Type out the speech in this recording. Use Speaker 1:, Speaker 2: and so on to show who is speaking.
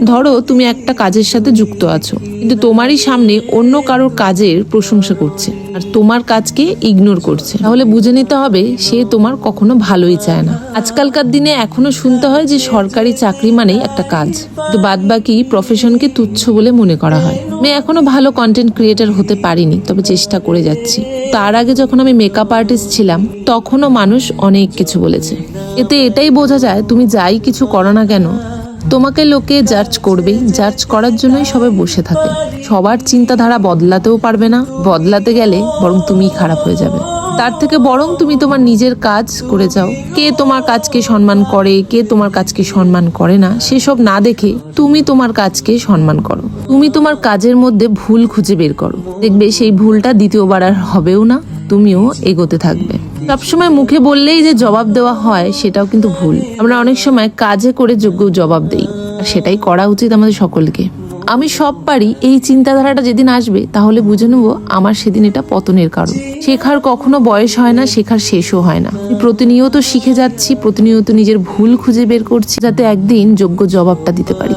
Speaker 1: ধরো তুমি একটা কাজের সাথে যুক্ত আছো, কিন্তু তোমারই সামনে অন্য কারোর কাজের প্রশংসা করছে আর তোমার কাজকে ইগনোর করছে, তাহলে বুঝে নিতে হবে সে তোমার কখনো ভালোই চায় না। আজকালকার দিনে এখনো শুনতে হয় যে সরকারি চাকরি মানেই একটা কাজ, কিন্তু বাদ বাকি প্রফেশনকে তুচ্ছ বলে মনে করা হয়। আমি এখনো ভালো কন্টেন্ট ক্রিয়েটর হতে পারিনি, তবে চেষ্টা করে যাচ্ছি। তার আগে যখন আমি মেকআপ আর্টিস্ট ছিলাম তখনও মানুষ অনেক কিছু বলেছে। এতে এটাই বোঝা যায় তুমি যাই কিছু করো না কেন, তোমাকে লোকে জাজ করবেই। জাজ করার জন্যই সবাই বসে থাকে। সবার চিন্তাধারা বদলাতেও পারবে না, বদলাতে গেলে বরং তুমিই খারাপ হয়ে যাবে। তার থেকে বরং তুমি তোমার নিজের কাজ করে যাও। কে তোমার কাজকে সম্মান করে, কে তোমার কাজকে সম্মান করে না, সেসব না দেখে তুমি তোমার কাজকে সম্মান করো। তুমি তোমার কাজের মধ্যে ভুল খুঁজে বের করো, দেখবে সেই ভুলটা দ্বিতীয়বার আর হবেও না, তুমিও এগোতে থাকবে। সবসময় মুখে বললেই যে জবাব দেওয়া হয় সেটাও কিন্তু ভুল। আমরা অনেক সময় কাজে করে যোগ্য জবাব দেই, আর সেটাই করা উচিত আমাদের সকলকে। আমি সব পারি এই চিন্তাধারাটা যেদিন আসবে, তাহলে বুঝে নেব আমার সেদিন এটা পতনের কারণ। শেখার কখনো বয়স হয় না, শেখার শেষও হয় না। প্রতিনিয়ত শিখে যাচ্ছি, প্রতিনিয়ত নিজের ভুল খুঁজে বের করছি, যাতে একদিন যোগ্য জবাবটা দিতে পারি।